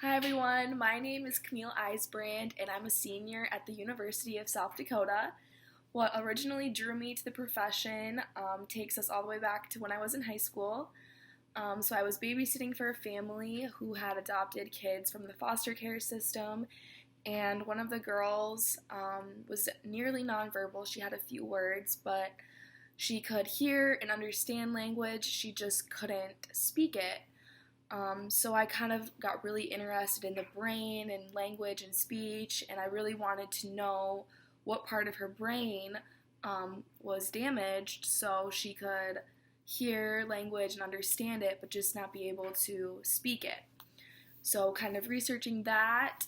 Hi everyone, my name is Camille Ysbrand and I'm a senior at the University of South Dakota. What originally drew me to the profession takes us all the way back to when I was in high school. So I was babysitting for a family who had adopted kids from the foster care system, and one of the girls was nearly nonverbal. She had a few words, but she could hear and understand language, she just couldn't speak it. So I kind of got really interested in the brain and language and speech, and I really wanted to know what part of her brain was damaged so she could hear language and understand it, but just not be able to speak it. So kind of researching that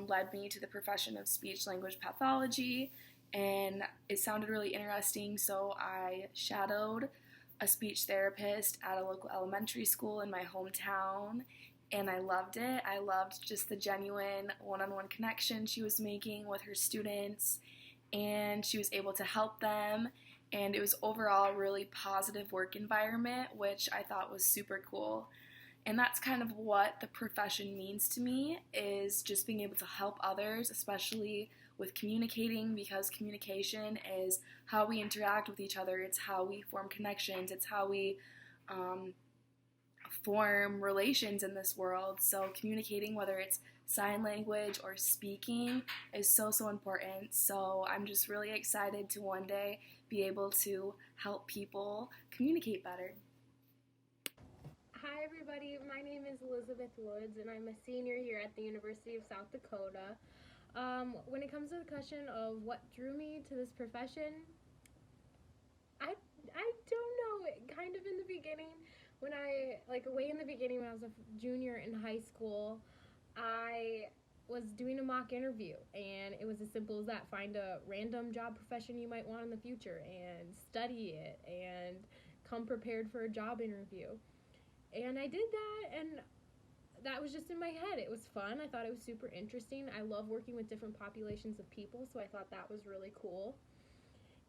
led me to the profession of speech-language pathology, and it sounded really interesting, so I shadowed a speech therapist at a local elementary school in my hometown, and I loved it. I loved just the genuine one-on-one connection she was making with her students, and she was able to help them, and it was overall a really positive work environment, which I thought was super cool. And that's kind of what the profession means to me, is just being able to help others, especially with communicating, because communication is how we interact with each other. It's how we form connections. It's how we form relations in this world. So communicating, whether it's sign language or speaking, is so important. So I'm just really excited to one day be able to help people communicate better. Hi everybody, my name is Elizabeth Woods and I'm a senior here at the University of South Dakota. When it comes to the question of what drew me to this profession, I don't know, kind of in the beginning, when I was a junior in high school, I was doing a mock interview, and it was as simple as that: find a random job profession you might want in the future and study it and come prepared for a job interview. And I did that, and that was just in my head. It was fun. I thought it was super interesting. I love working with different populations of people, so I thought that was really cool.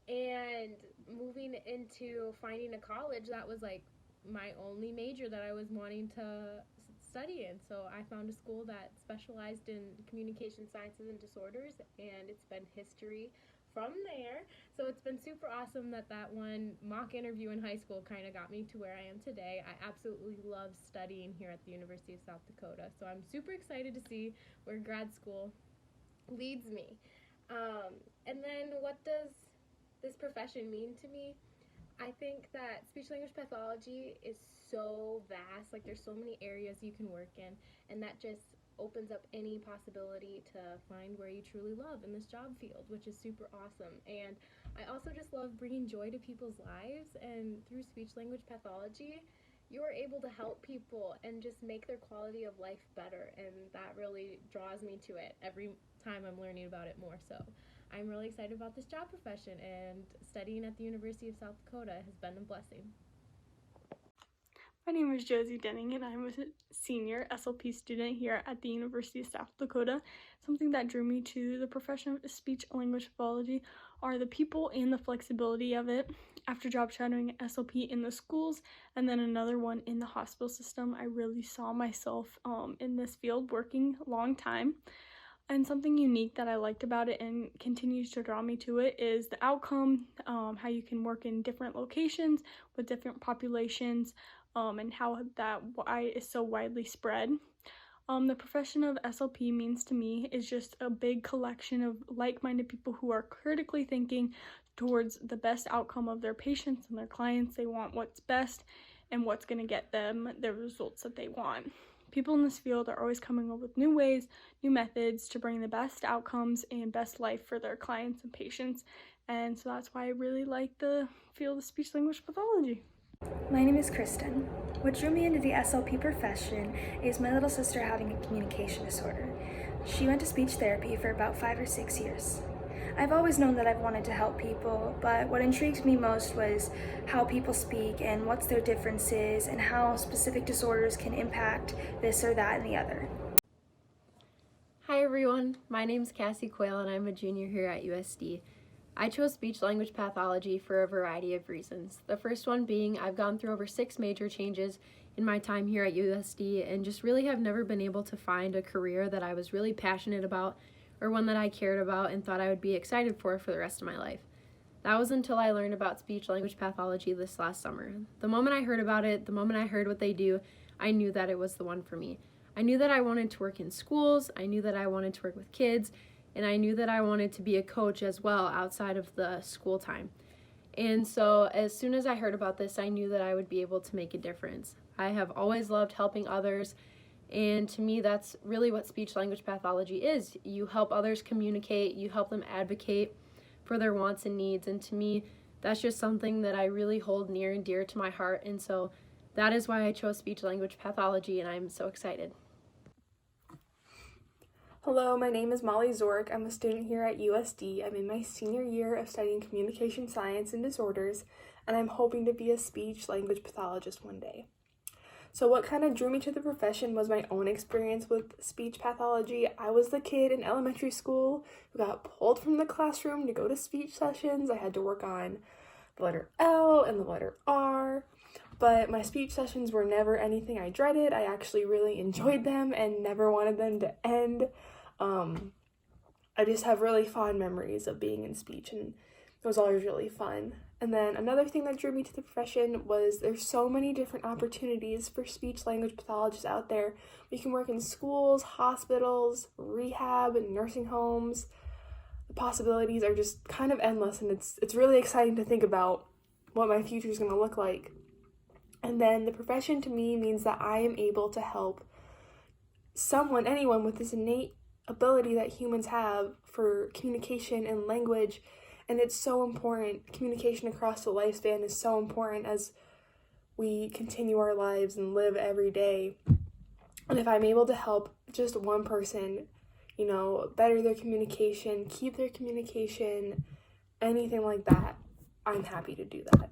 And moving into finding a college, that was like my only major that I was wanting to study in. So I found a school that specialized in communication sciences and disorders, and it's been history from there. So it's been super awesome that one mock interview in high school kind of got me to where I am today. I absolutely love studying here at the University of South Dakota. So I'm super excited to see where grad school leads me. And then what does this profession mean to me? I think that speech-language pathology is so vast. Like, there's so many areas you can work in, and that just opens up any possibility to find where you truly love in this job field, which is super awesome. And I also just love bringing joy to people's lives, and through speech-language pathology, you're able to help people and just make their quality of life better, and that really draws me to it every time I'm learning about it more. So I'm really excited about this job profession, and studying at the University of South Dakota has been a blessing. My name is Josie Denning, and I'm a senior SLP student here at the University of South Dakota. Something that drew me to the profession of speech-language pathology are the people and the flexibility of it. After job shadowing SLP in the schools and then another one in the hospital system, I really saw myself in this field working a long time. And something unique that I liked about it and continues to draw me to it is the outcome, how you can work in different locations with different populations, and how that is so widely spread. The profession of SLP means to me is just a big collection of like-minded people who are critically thinking towards the best outcome of their patients and their clients. They want what's best and what's going to get them the results that they want. People in this field are always coming up with new ways, new methods to bring the best outcomes and best life for their clients and patients. And so that's why I really like the field of speech-language pathology. My name is Kristen. What drew me into the SLP profession is my little sister having a communication disorder. She went to speech therapy for about 5 or 6 years. I've always known that I've wanted to help people, but what intrigued me most was how people speak and what's their differences and how specific disorders can impact this or that and the other. Hi everyone, my name is Cassie Quayle and I'm a junior here at USD. I chose speech language pathology for a variety of reasons. The first one being I've gone through over 6 major changes in my time here at USD and just really have never been able to find a career that I was really passionate about or one that I cared about and thought I would be excited for the rest of my life. That was until I learned about speech language pathology this last summer. The moment I heard about it, the moment I heard what they do, I knew that it was the one for me. I knew that I wanted to work in schools, I knew that I wanted to work with kids, and I knew that I wanted to be a coach as well outside of the school time. And so as soon as I heard about this, I knew that I would be able to make a difference. I have always loved helping others, and to me that's really what speech language pathology is. You help others communicate, you help them advocate for their wants and needs, and to me that's just something that I really hold near and dear to my heart, and so that is why I chose speech language pathology, and I'm so excited. Hello, my name is Molly Zork. I'm a student here at USD. I'm in my senior year of studying communication science and disorders, and I'm hoping to be a speech language pathologist one day. So what kind of drew me to the profession was my own experience with speech pathology. I was the kid in elementary school who got pulled from the classroom to go to speech sessions. I had to work on the letter L and the letter R, but my speech sessions were never anything I dreaded. I actually really enjoyed them and never wanted them to end. I just have really fond memories of being in speech, and it was always really fun. And then another thing that drew me to the profession was there's so many different opportunities for speech language pathologists out there. We can work in schools, hospitals, rehab, and nursing homes. The possibilities are just kind of endless, and it's really exciting to think about what my future is going to look like. And then the profession to me means that I am able to help anyone with this innate ability that humans have for communication and language, and it's so important. Communication across the lifespan is so important as we continue our lives and live every day. And if I'm able to help just one person, better their communication, keep their communication, anything like that, I'm happy to do that.